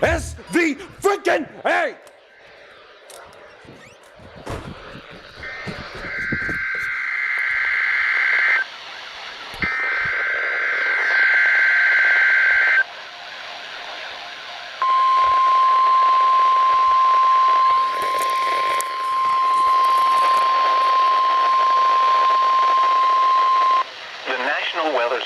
SV freaking A!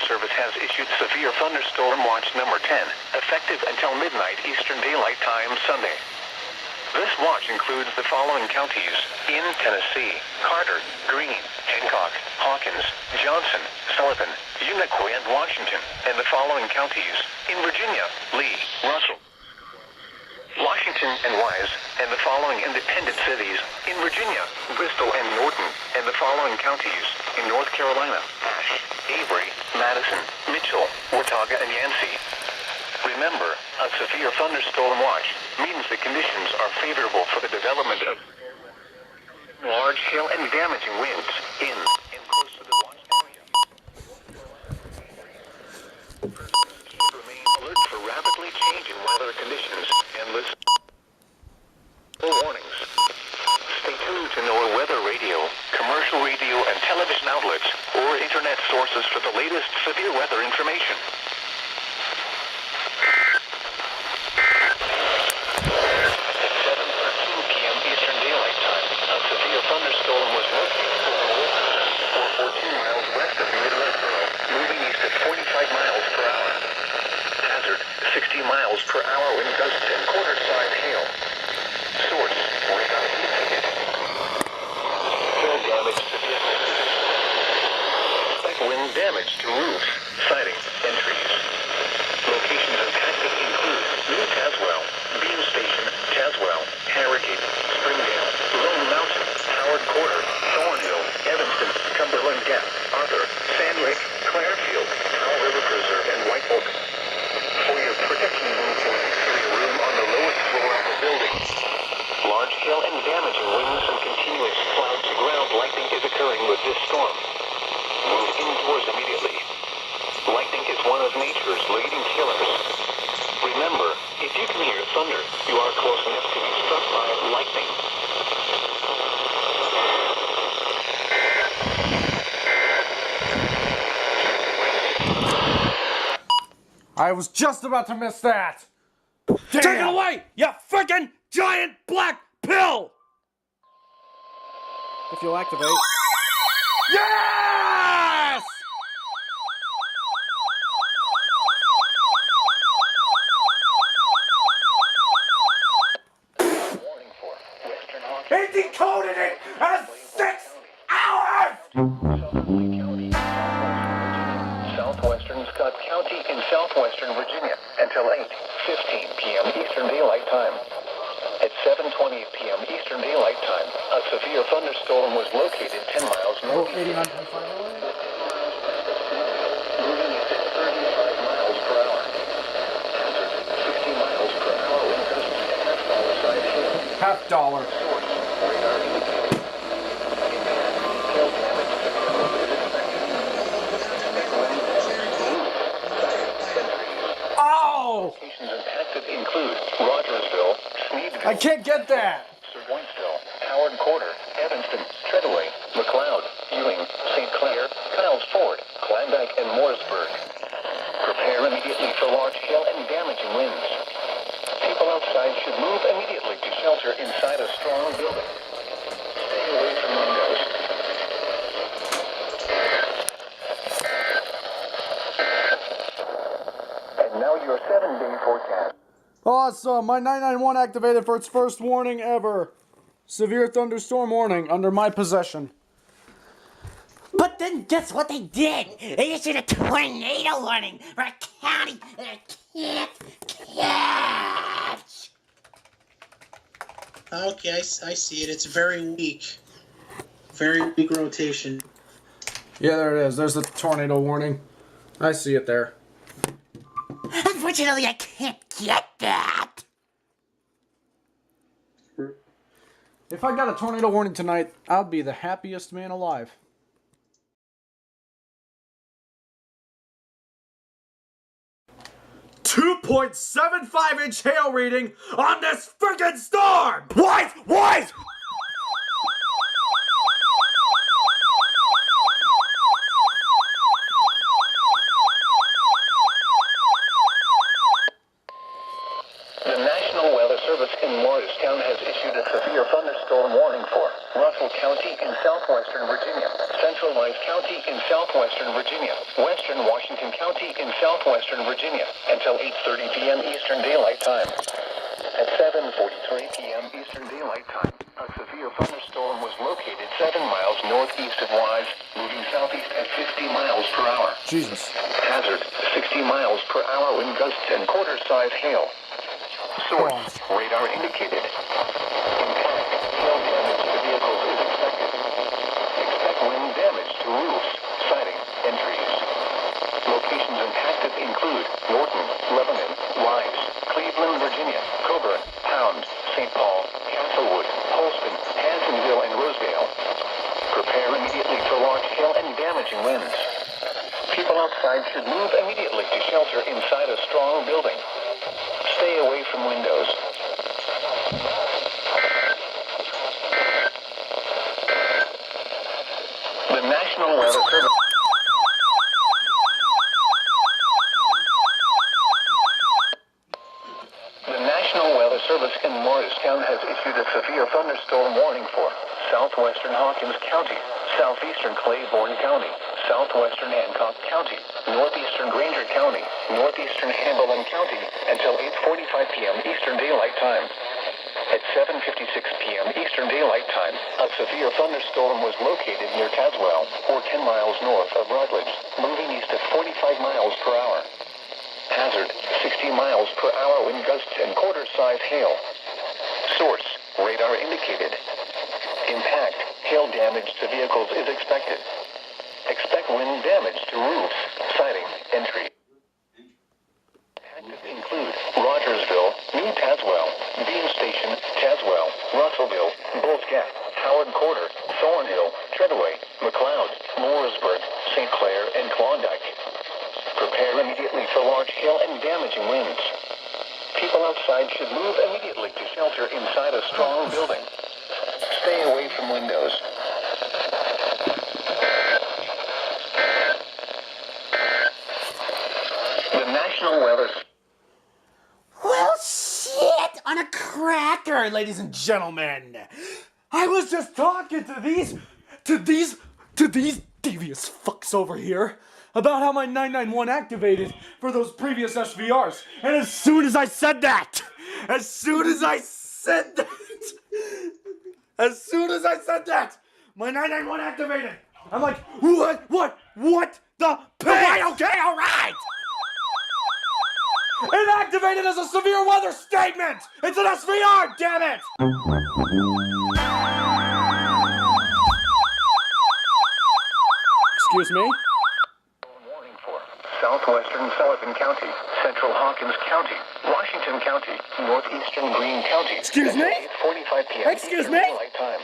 Service has issued severe thunderstorm watch number 10, effective until midnight Eastern Daylight Time Sunday. This watch includes the following counties in Tennessee: Carter, Greene, Hancock, Hawkins, Johnson, Sullivan, Unicoi, and Washington, and the following counties in Virginia: Lee, Russell, Washington, and Wise, and the following independent cities in Virginia: Bristol and Norton, and the following counties in North Carolina: Ashe, Avery, Madison, Mitchell, Watauga, and Yancey. Remember, a severe thunderstorm watch means the conditions are favorable for the development of large hail and damaging winds in and close to the watch area. Remain alert for rapidly changing weather conditions and listen for warnings. Stay tuned to NOAA weather radio, commercial radio and television outlets, or internet sources for the latest severe weather information. At 7:13 p.m. Eastern Daylight Time, a severe thunderstorm was located over 14 miles west of Midwestboro, moving east at 45 miles per hour. Hazard: 60 miles per hour wind gusts and quarter-size hail. Source: radar indicated. Hail damage to vehicles. Expect wind damage to roofs, siding, and trees. Locations impacted include New Tazewell, Bean Station, Tazewell, Harrogate, Springdale, Lone Mountain, Howard Quarter, Thornhill, Evanston, Cumberland Gap, Arthur, Sand Lake, Clarefield, Powell River Preserve, and White Oak. For your protection, move to a room on the lowest floor of the building. Large hail and damaging winds and continuous cloud-to-ground lightning is occurring with this storm. Move indoors immediately. Lightning is one of nature's leading killers. Remember, if you can hear thunder, you are close enough to be struck by lightning. I was just about to miss that! Damn. Take it away, you freaking giant black pill! If you'll activate. Yes! He decoded it in 6 hours! Southwestern Scott County in southwestern Virginia until 8:15 p.m. Eastern Daylight Time. At 7:20 p.m. Eastern Daylight Time, a severe thunderstorm was located 10 miles north. 89.5. Moving at 35 miles per hour. Hazard: 60 miles per hour wind gusts and $half size hail. $half. Source: radar indicated. Hail damage to vehicles is expected. Oh! Locations impacted include Rogersville, Sneedville, I can't get that! Pointsville, Howard Quarter, Evanston, Treadaway, McLeod, Ewing, St. Clair, Kyles Ford, Klondike, and Mooresburg. Prepare immediately for large hail and damaging winds. People outside should move immediately to shelter inside a strong building. Stay away from windows. And now your 7-day forecast. Awesome! My 991 activated for its first warning ever. Severe thunderstorm warning under my possession. But then guess what they did? They issued a tornado warning for a county that can't catch. Okay, I see it. It's very weak. Very weak rotation. Yeah, there it is. There's the tornado warning. I see it there. Unfortunately, I can't get that. If I got a tornado warning tonight, I'd be the happiest man alive. 2.75-inch hail reading on this freaking storm! What? What? The National Weather Service in Morristown has issued a severe thunderstorm warning for Russell County in southwestern Virginia, Central Rice County in southwestern Virginia, Western Washington County in southwestern Virginia, until 8:30 p.m. Eastern Daylight Time. At 7:43 p.m. Eastern Daylight Time, a severe thunderstorm was located 7 miles northeast of Wise, moving southeast at 50 miles per hour. Jesus. Hazard, 60 miles per hour wind gusts and quarter-size hail. Source, radar indicated. Impact, hail damage to vehicles is expected. Expect wind damage to roofs, siding, and trees. Locations impacted include Norton, Lebanon, Wise, Cleveland, Virginia, Coburn, Pound, St. Paul, Castlewood, Holston, Hansonville, and Rosedale. Prepare immediately for large hail and damaging winds. People outside should move immediately to shelter inside a strong building. Stay away from windows. The National Weather Service. The National Weather Service in Morristown has issued a severe thunderstorm warning for southwestern Hawkins County, southeastern Claiborne County, southwestern Hancock County, northeastern Granger County, northeastern Hamilton County, until 8:45 p.m. Eastern Daylight Time. At 7:56 p.m. Eastern Daylight Time, a severe thunderstorm was located near Tazewell, or 10 miles north of Rutledge, moving east at 45 miles per hour. Hazard, 60 miles per hour wind gusts and quarter-size hail. Source, radar indicated. Impact, hail damage to vehicles is expected. Expect wind damage to roofs, siding, and trees. Include Rogersville, New Tazewell, Bean Station, Tazewell, Russellville, Bulls Gap, Howard Quarter, Thornhill, Treadaway, McLeod, Mooresburg, St. Clair, and Klondike. Prepare immediately for large hail and damaging winds. People outside should move immediately to shelter inside a strong building. Stay away from windows. The National Weather. Well, shit on a cracker, ladies and gentlemen. I was just talking to these devious fucks over here about how my 991 activated for those previous SVRs. And as soon as I said that, my 991 activated. I'm like, what the piss? Okay, all right. It activated as a severe weather statement! It's an SVR, damn it! Excuse me? Warning for southwestern Sullivan County, central Hawkins County, Washington County, northeastern Greene County. Excuse me? 8:45 p.m. Excuse Eastern me? Daylight Time.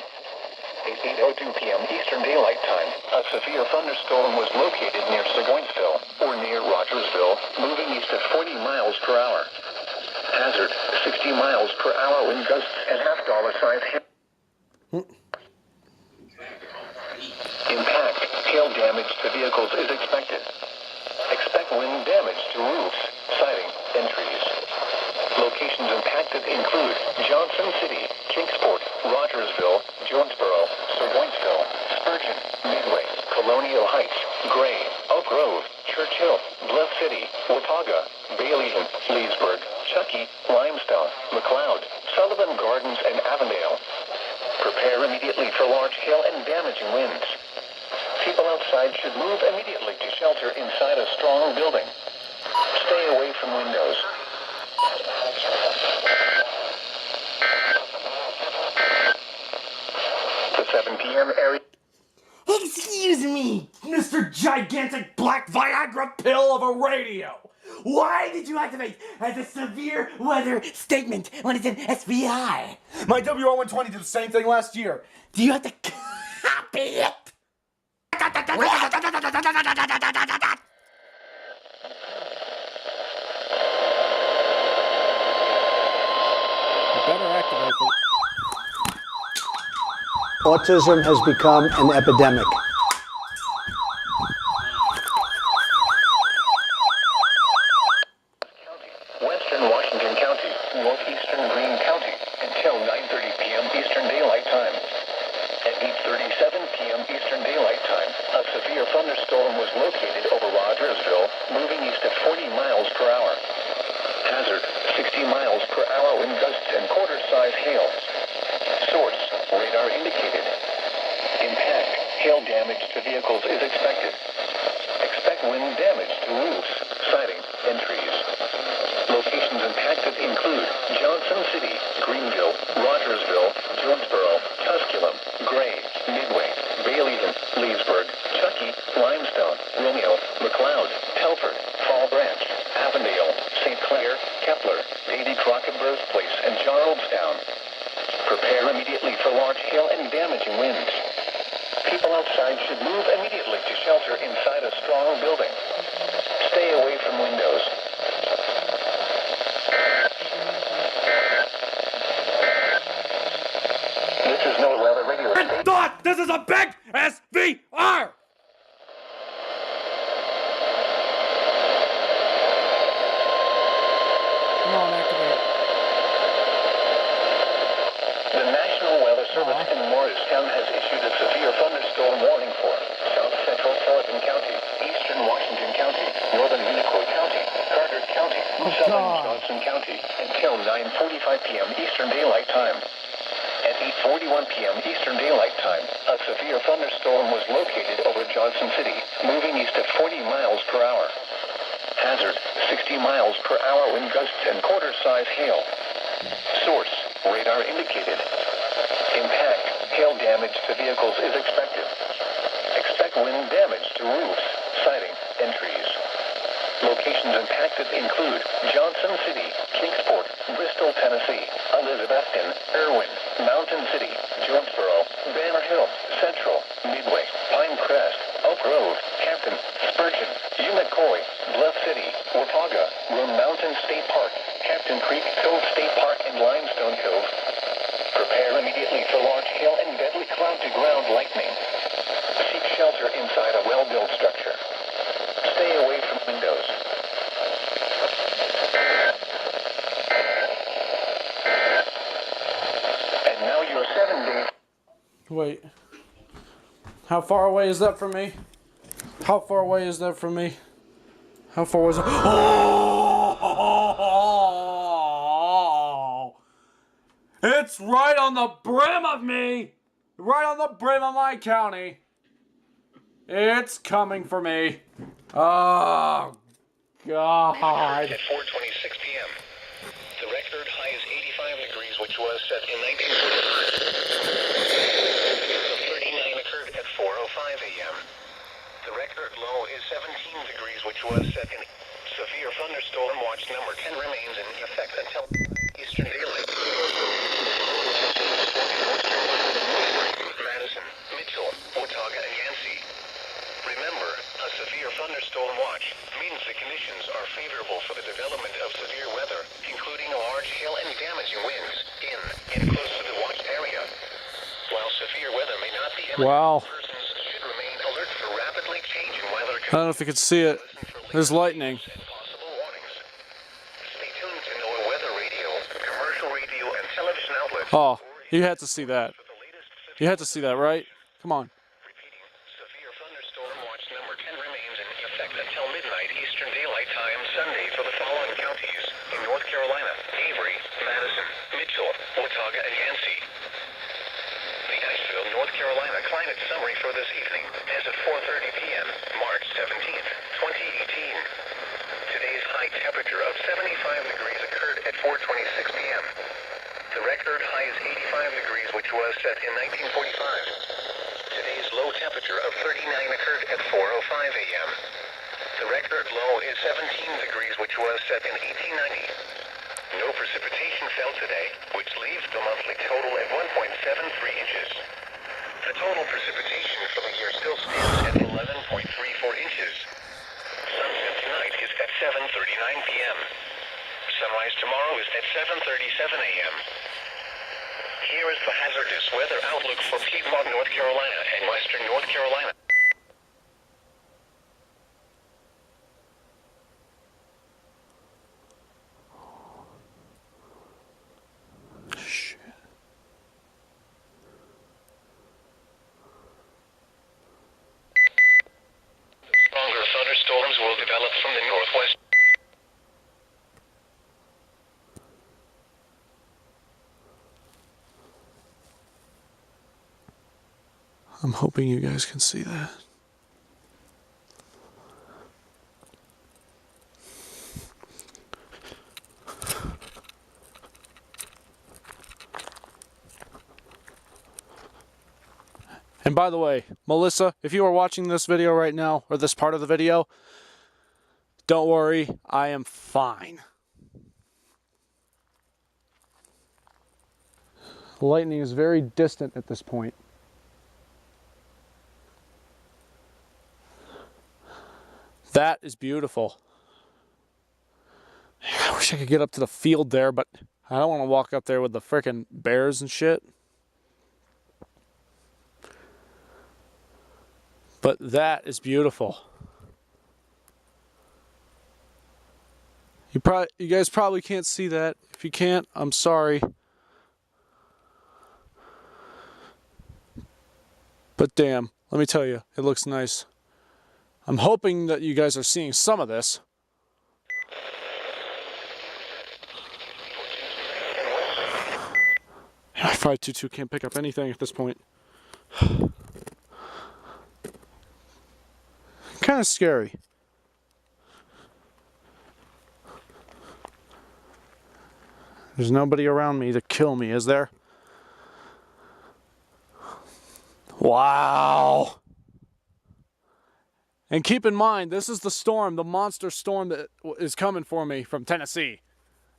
At 8:02 p.m. Eastern Daylight Time, a severe thunderstorm was located near Seguinsville, or near Rogersville, moving east at 40 miles per hour. Hazard, 60 miles per hour wind gusts and half-dollar-sized hail. Impact, hail damage to vehicles is expected. Expect wind damage to roofs, siding, and trees. Locations impacted include Johnson City, Kingsport, Rogersville, Jonesboro, Seguinsville, Spurgeon, Midway, Colonial Heights, Gray, Oak Grove, Churchill, Bluff City, Watauga, Baileyton, Leesburg, Chuckey, Limestone, McLeod, Sullivan Gardens, and Avondale. Prepare immediately for large hail and damaging winds. People outside should move immediately to shelter inside a strong building. Stay away from windows. The 7 p.m. area. Excuse me, Mr. Gigantic Black Viagra Pill of a radio. Why did you activate as a severe weather statement when it's an SVI? My WR120 did the same thing last year. Do you have to copy it? Autism has become an epidemic. Western Washington County, northeastern Greene County, until 9:30 p.m. Eastern Daylight Time. At 8:37 p.m. Eastern Daylight Time, a severe thunderstorm was located over Rogersville, moving east at 40 miles per hour. Hazard, 60 miles per hour wind gusts and quarter-size hail. Source, radar indicated. Impact, hail damage to vehicles is expected. Expect wind damage to roofs, siding, and trees. Locations impacted include Johnson City, Greenville, Rogersville, Jonesboro, Tusculum, Gray, Midway, Baileyton, Leesburg, Chuckey, Limestone, Romeo, McLeod, Telford, Fall Branch, Avondale, St. Clair, Kepler, Davy Crockett Birthplace, and Charlestown. Prepare immediately for large hail and damaging winds. People outside should move immediately to shelter inside a strong building. Stay away from windows. This is no weather radio. I thought this is a big SVR! Come on, activate. The National Weather Service in Morristown has issued a severe thunderstorm warning for South Central Sullivan County, Eastern Washington County, Northern Unicoi County, Carter County, Southern Johnson County, until 9:45 p.m. Eastern Daylight Time. At 8:41 p.m. Eastern Daylight Time, a severe thunderstorm was located over Johnson City, moving east at 40 miles per hour. Hazard, 60 miles per hour wind gusts and quarter-size hail. Source, radar indicated. Impact, hail damage to vehicles is expected. Expect wind damage to roofs, siding, and trees. Locations impacted include Johnson City, Kingsport, Bristol, Tennessee, Elizabethton, Irwin, Mountain City, Jonesboro, Banner Hill, Central, Midway, Pinecrest, Oak Grove, Hampton, Spurgeon, Unicoi, Bluff City, Watauga, Roan Mountain State Park, Captain Creek Cove State Park, and Limestone Cove. Prepare immediately for large hail and deadly cloud-to-ground lightning. Seek shelter inside a well-built structure. Stay away from windows. And now your 7-day... Wait. How far away is that from me? How far away is that from me? How far was it? Oh! It's right on the brim of me! Right on the brim of my county! It's coming for me. Oh, God. At 4:26 p.m. The record high is 85 degrees, which was set in 1945. The 39 occurred at 4:05 a.m. The record low is 17 degrees, which was set in severe thunderstorm watch number 10 remains in effect until Eastern Daylight. Madison, Mitchell, Watauga, and Yancey. Remember, a severe thunderstorm watch means the conditions are favorable for the development of severe weather, including large hail and damaging winds in and close to the watched area. While severe weather may not be imminent, Wow. persons should remain alert for rapidly changing weather I don't know if you can see it. There's lightning. and possible warnings. Stay tuned to NOAA Weather Radio, commercial radio, and television outlets. Oh, you had to see that. You had to see that, right? Come on. Repeating, severe thunderstorm watch number 10 remains in effect until midnight Eastern Daylight Time Sunday for the following counties in North Carolina: Avery, Madison, Mitchell, Watauga, and Yancey. The Asheville, North Carolina climate summary for this evening as of 4:30 p.m., March 17th, 2018. Today's high temperature of 75 degrees occurred at 4:26 p.m. The record high is 85 degrees, which was set in 1945. Today's low temperature of 39 occurred at 4:05 a.m. The record low is 17 degrees, which was set in 1890. No precipitation fell today, which leaves the monthly total at 1.73 inches. The total precipitation for the year still stands at 11.34 inches. Sunset tonight is at 7:39 p.m. Sunrise tomorrow is at 7:37 a.m. Here is the hazardous weather outlook for Piedmont, North Carolina and western North Carolina. Shit. Stronger thunderstorms will develop from the northwest. I'm hoping you guys can see that. And by the way, Melissa, if you are watching this video right now, or this part of the video, don't worry, I am fine. The lightning is very distant at this point. That is beautiful. I wish I could get up to the field there, but I don't want to walk up there with the frickin' bears and shit. But that is beautiful. You guys probably can't see that. If you can't, I'm sorry. But damn, let me tell you, it looks nice. I'm hoping that you guys are seeing some of this. My 522 can't pick up anything at this point. Kind of scary. There's nobody around me to kill me, is there? Wow. And keep in mind, this is the storm, the monster storm that is coming for me from Tennessee.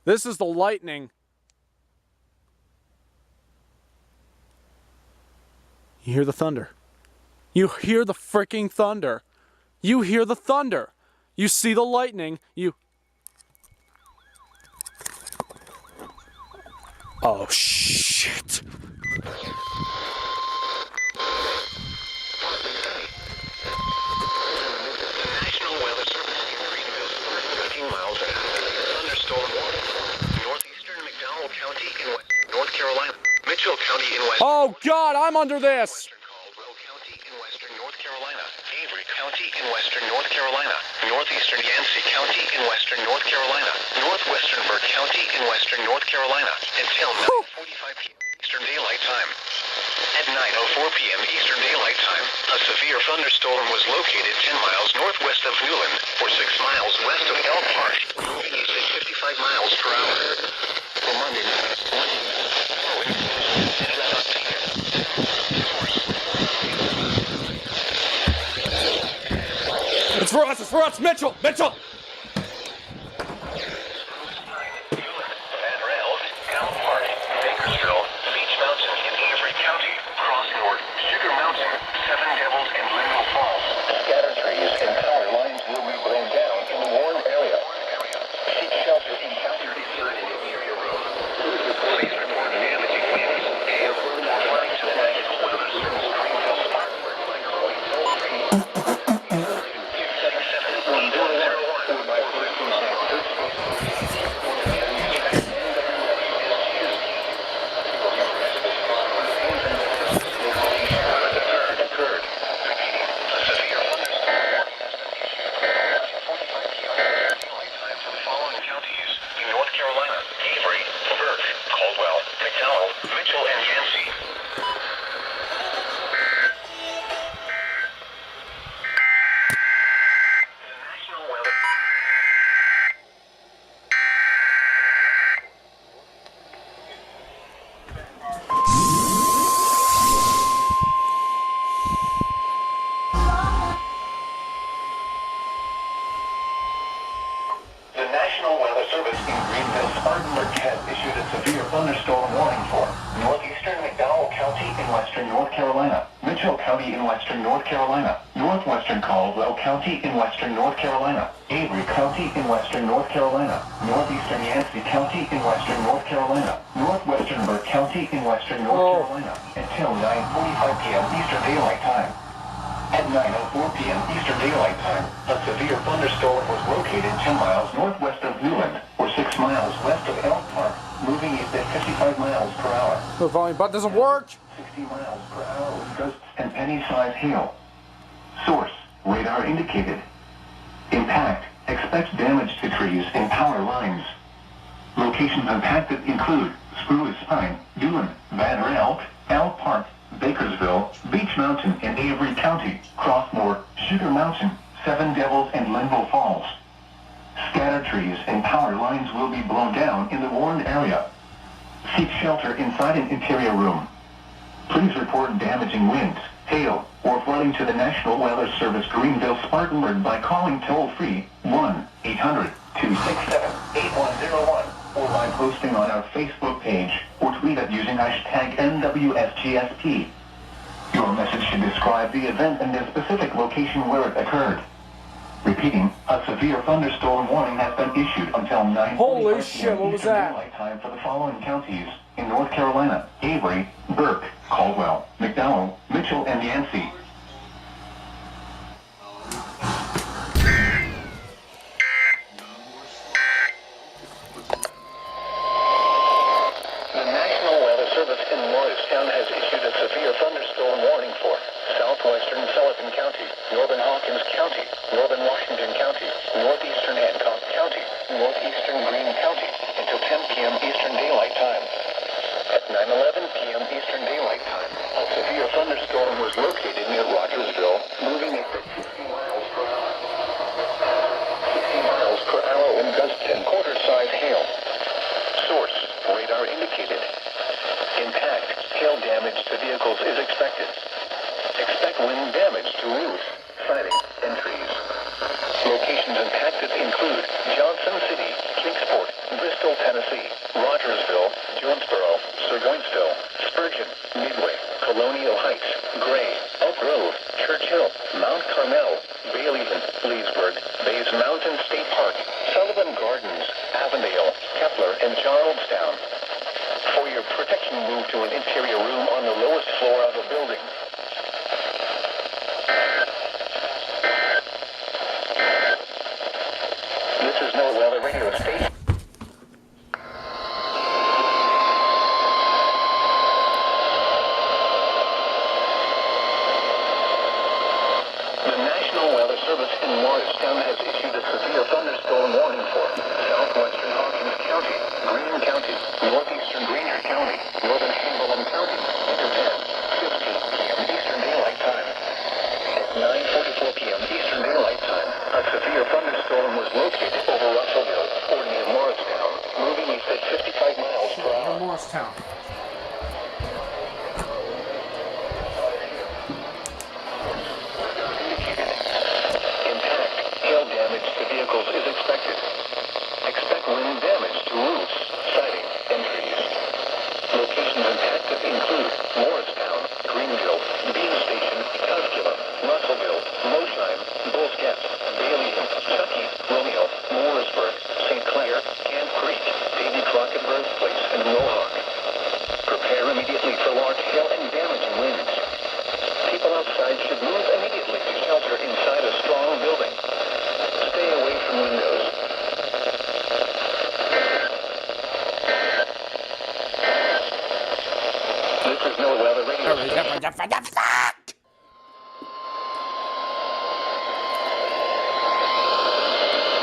This is the lightning. You hear the thunder. You hear the freaking thunder. You hear the thunder. You see the lightning. Oh, shit. National Weather Service in Greenville, 15 miles an hour. Thunderstorm warning. Northeastern McDowell County in North Carolina. Mitchell County in west. Oh, God, I'm under this. Western Caldwell County in western North Carolina. Avery County in western North Carolina. Northeastern Yancey County in western North Carolina. Northwestern Burke County in western North Carolina. Until 9:45 p.m. Eastern Daylight Time. At 9:04 p.m. Eastern Daylight Time, a severe thunderstorm was located 10 miles northwest of Newland, or 6 miles west of Elk Park, moving east at 55 miles per hour. For Monday night, It's for us, Mitchell! Mitchell! thunderstorm warning for northeastern McDowell County in western North Carolina. Mitchell County in western North Carolina, northwestern Caldwell County in western North Carolina, Avery County in western North Carolina, northeastern Yancey County in western North Carolina, northwestern Burke County in western North Carolina, until 9:45 p.m. Eastern Daylight Time. At 9:04 p.m. Eastern Daylight Time, a severe thunderstorm was located 10 miles northwest of Newland, or 6 miles west of Elk Park, moving east at 55 miles per hour. The volume button doesn't work. 60 miles per hour with gusts and penny-sized hail. Source, radar indicated. Impact, expect damage to trees and power lines. Locations impacted include Spruce Pine, Dune, Banner Elk, Elk Park, Bakersville, Beach Mountain in Avery County, Crossmore, Sugar Mountain, Seven Devils, and Linville Falls. Scattered trees and power lines will be blown down in the warned area. Seek shelter inside an interior room. Please report damaging winds, hail, or flooding to the National Weather Service Greenville Spartanburg by calling toll-free 1-800-267-8101 or by posting on our Facebook page or tweet it using hashtag NWSGSP. Your message should describe the event and the specific location where it occurred. Repeating, a severe thunderstorm warning has been issued until 9:45 Holy shit, what was Eastern that? Daylight Time for the following counties in North Carolina: Avery, Burke, Caldwell, McDowell, Mitchell, and Yancey. The National Weather Service in Morristown has issued a severe thunderstorm warning for southwestern Sullivan County, northern Hawkins County, northern Washington County, northeastern Hancock County, northeastern Greene County until 10 p.m. Eastern Daylight Time. At 9:11 p.m. Eastern Daylight Time, a severe thunderstorm was located near Rogersville, moving at 60 miles per hour. 60 miles per hour wind gusts and quarter-size hail. Source, radar indicated. Impact, hail damage to vehicles is expected. Expect wind damage to roofs, siding, and trees. Locations impacted include Johnson City, Kingsport, Bristol, Tennessee, Rogersville, Jonesboro, Burgoynesville, Spurgeon, Midway, Colonial Heights, Gray, Elk Grove, Churchill, Mount Carmel, Baileyton, Leesburg, Bays Mountain State Park, Sullivan Gardens, Avondale, Kepler, and Charlestown. For your protection, move to an interior room on the lowest floor of the building. This is no weather radio station. The National Weather Service in Morristown has issued a severe thunderstorm warning for southwestern Hawkins County, Greene County, northeastern Grainger County, northern Chamberlain County, until 10:15 p.m. Eastern Daylight Time. At 9:44 p.m. Eastern Daylight Time, a severe thunderstorm was located over Russellville or near Morristown, moving east at 55 miles per hour. Morristown. Impact, hail damage to vehicles is expected. Expect wind damage to roofs, siding, and trees. Locations impacted include Morristown, Greenville, Bean Station, Tusculum, Russellville, Mosheim, Bulls Gap, Baileyton, Chuckey, Romeo, Mooresburg, St. Clair, Camp Creek, Davy Crockett Birthplace, and Mohawk. Prepare immediately for large hail and damaging winds. People outside should move immediately to shelter inside a strong building. Stay away from windows. This is no weather radio station.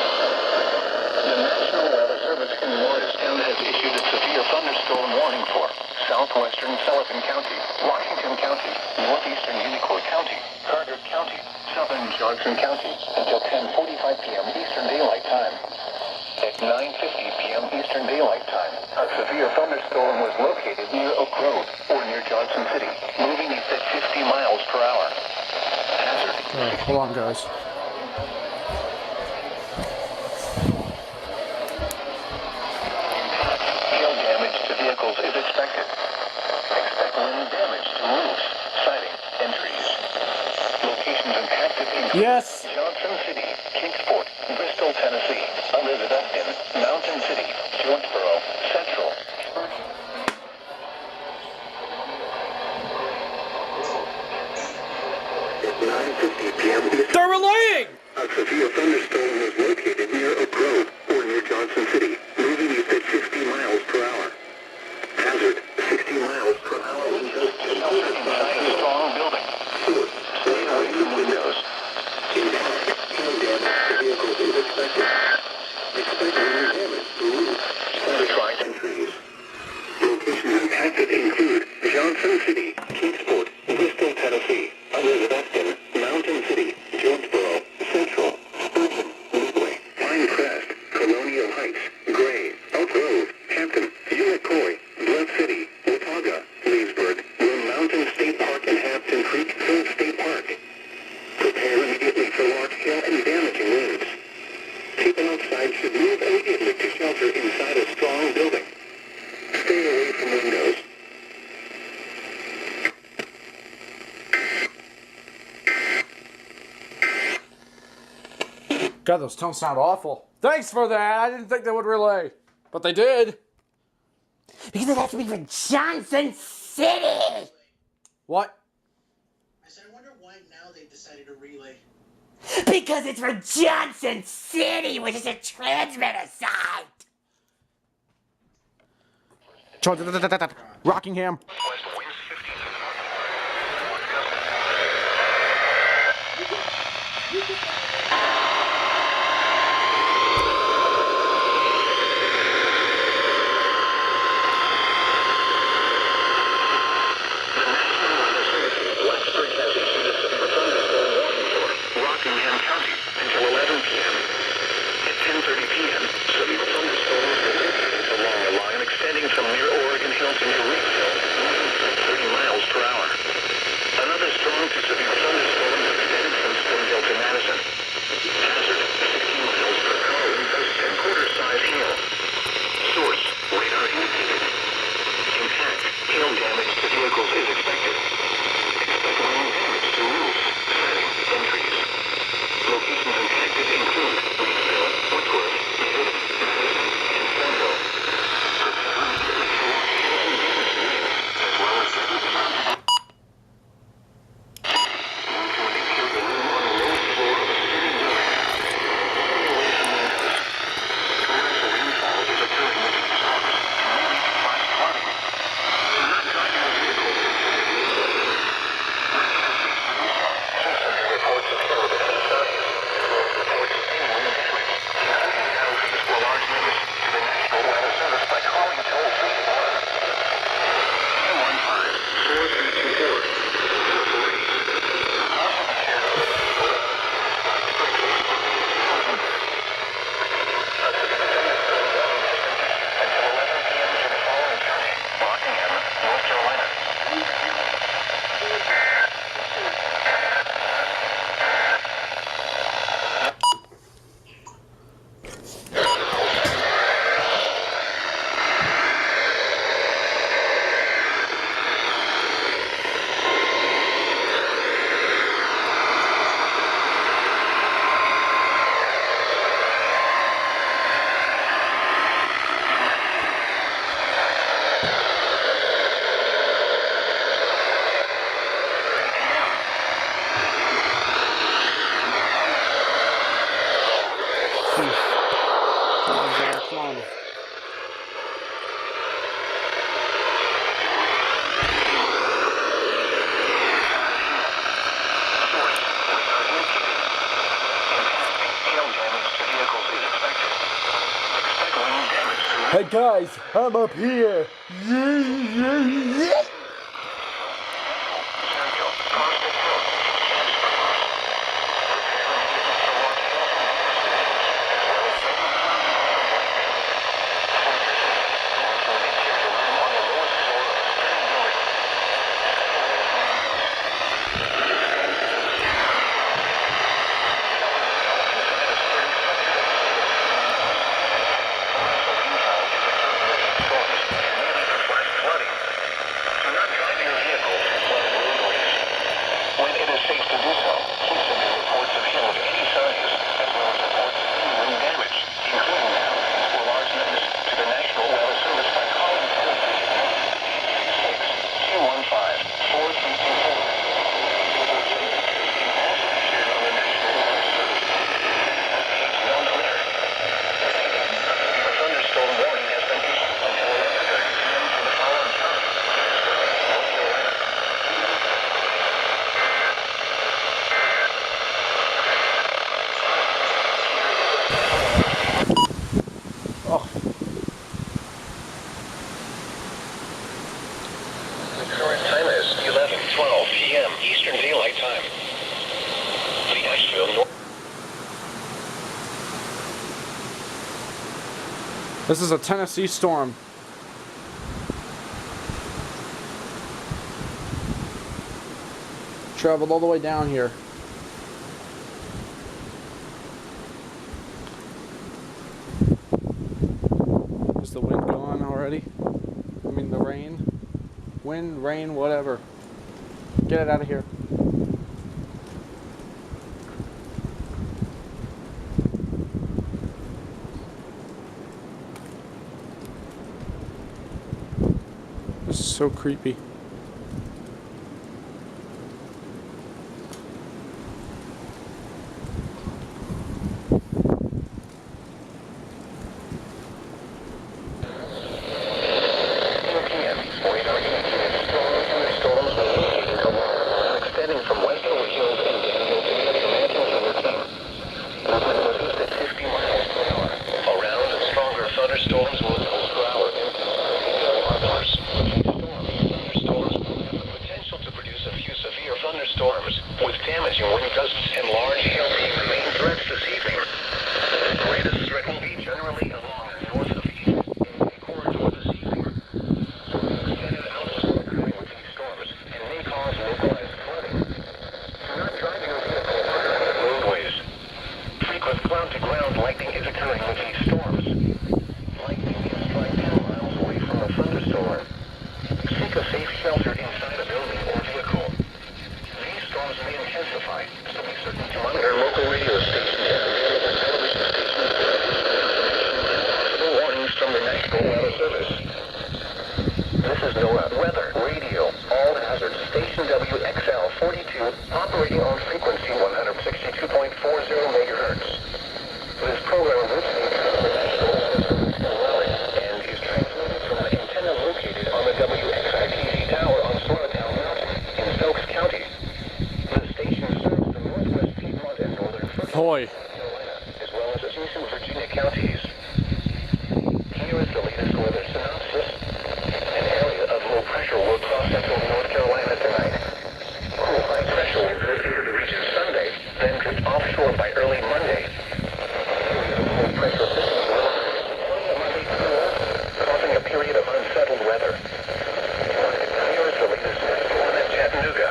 The National Weather Service in Morristown has issued a severe thunderstorm warning for southwestern Sullivan County, Washington County, northeastern Unicoi County, Carter County, southern Johnson County until 10:45 p.m. Eastern Daylight Time. At 9:50 p.m. Eastern Daylight Time, a severe thunderstorm was located near Oak Grove or near Johnson City, moving east at 50 miles per hour. Hazard. Hold on, guys. Hail damage to vehicles is expected. Expect wind damage to roofs, siding, and trees. A severe thunderstorm was located near Oak Grove or near Johnson City, moving east at 60 miles per hour. Hazard, 60 miles per hour wind gusts and quarter inside a strong building. Source, stay away from windows. Impact, hail damage to vehicles is expected. Expect minor damage to roofs, sidewalks, and trees. Locations impacted include Johnson City, Kingsport, Bristol, Tennessee, Elizabethton, Mountain City, Jonesboro, Central, Spurgeon, Midway, Pinecrest, Colonial Heights, Gray, Elk Grove, Hampton, Unicoi, Bluff City, Watauga, Leesburg, Lynn Mountain State Park and Hampton Creek Hill State Park. Prepare immediately for large hail and damaging winds. People outside should move immediately to shelter inside a strong building. Stay away from windows. God, those tones sound awful. Thanks for that. I didn't think they would relay, but they did. Because it has to be for Johnson City. What? I said, I wonder why now they decided to relay. Because it's for Johnson City, which is a transmitter site. Rockingham. Rockingham County until 11 p.m. At 10:30 p.m., severe thunderstorms were located along a line extending from near Oregon Hill to near Reedsville, moving at 30 miles per hour. Another strong to severe thunderstorm extended from Springdale to Madison. Hazard, 60 miles per hour wind gusts and quarter-size hail. Source, radar indicated. Impact, hail damage to vehicles is expected. Expect wind damage to roofs, siding, and trees. Locations impacted include Leesville, Woodworth, Newton, Madison, and Central. Prepare immediately for hail and damaging winds, as well as severe thunderstorms. Want to make sure the room on the lowest floor of a city building. Stay away from windows. Commercial rainfall is occurring with these storms and may lead to flash flooding. Do not drive your vehicle until it is over. When it is safe to do so, show severe reports of hail at any size, as well as reports of any wind damage, including penalties or large damage to the National Weather Service by calling toll-free 1-432-4-4-3. Also be sure to eliminate noise and spray case for vehicles or windows. A severe thunderstorm warning has been issued until 11 p.m. for the following county: Rockingham, North Carolina. Hey guys, I'm up here. This is a Tennessee storm. Traveled all the way down here. Is the wind gone already? I mean the rain? Wind, rain, whatever. Get it out of here. This is so creepy. With damaging wind gusts and large hail being the main threats this evening. The greatest threat will be generally along the north of east corridor this evening. Extended outflow occurring with these storms and may cause localized flooding. Do not drive your vehicle on roadways. Frequent cloud-to-ground lightning is occurring with these storms. Lightning can strike 10 miles away from a thunderstorm. Seek a safe shelter inside a building or vehicle. Storms may intensify, so be certain to monitor local radio stations and available television stations for warnings from the National Weather Service. This is NOAA Weather Radio, all hazards, station WXL 42, operating on frequency 162.40 megahertz. This program originates from the National Weather Service in Raleigh and is transmitted from the antenna located on the WXITC tower on Slaughtertown Mountain in Stokes County. Boy. As well as Eastern Virginia counties. Here is the latest weather synopsis. An area of low pressure will cross central North Carolina tonight. Cool high pressure will drift into the region Sunday, then drift offshore by early Monday. Areas of low pressure systems will Monday cool, causing a period of unsettled weather. Here is the latest weather storm at Chattanooga.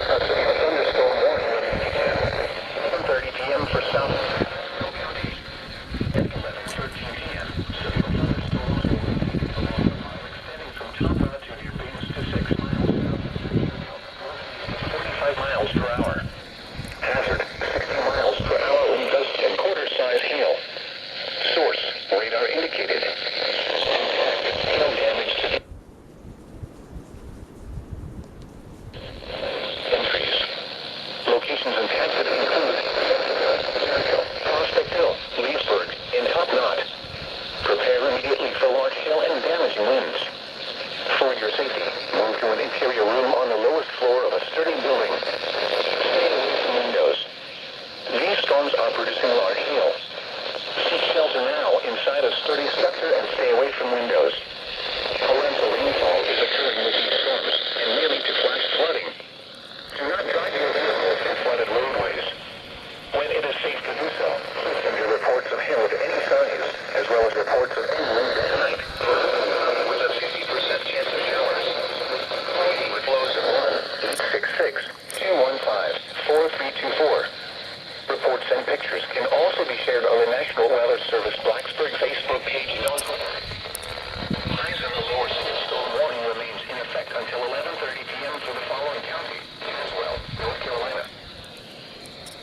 A severe thunderstorm warning remains again. 7:30 p.m. for South counties. At 11:13 p.m., severe thunderstorms will remain along the line extending from Tampa to near Bates to 6 miles south of 45 miles per hour. Hazard, 60 miles per hour wind gusts and quarter-size hail. Source, radar indicated. Hail damage to entries. Locations in Texas include Central, Prospect Hill, Leesburg, and Top Knot. Prepare immediately for large hail and damaging winds. For your safety, move to an interior room on the lowest floor of a sturdy building. Stay away from windows. These storms are producing large hail. Seek shelter now inside a sturdy structure and stay away from windows. Torrential rainfall is occurring with these storms and may lead to flash flooding. Do not drive your vehicle through flooded roadways. When it is safe to do so, please send your reports of hail of any size, as well as reports of any wind tonight. With a 50% chance of showers. With lows of 1-866-215-4324. Reports and pictures can also be shared on the National Weather Service Blacksburg Facebook page and on Twitter. Highs in the lower storm warning remains in effect until 11:30 p.m. for the following county, Caswell, North Carolina.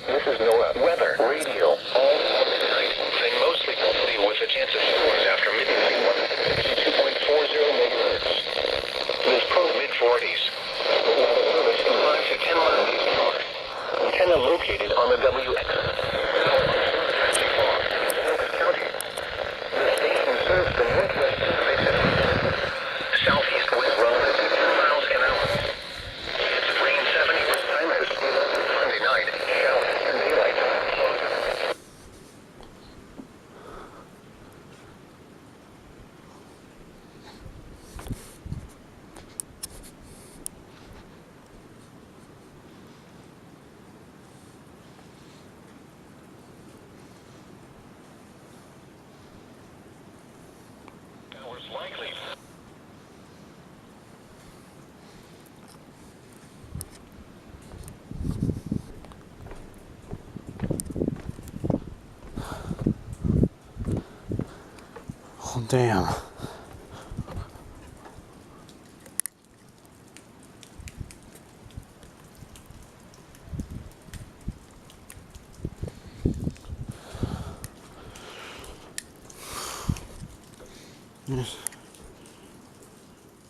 This is NOAA Weather Radio, all tonight, and mostly cloudy with a chance of showers after midnight, 162.40 megahertz. This probe mid-40s. Weather service in 5 to 10 miles east of north. Antenna located on the WX. County. The station serves the northwest Pacific. Southeast wind relative to 2 miles an hour. It's rain 70 with timers. Sunday night, showers and daylight time. Damn.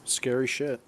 Scary shit.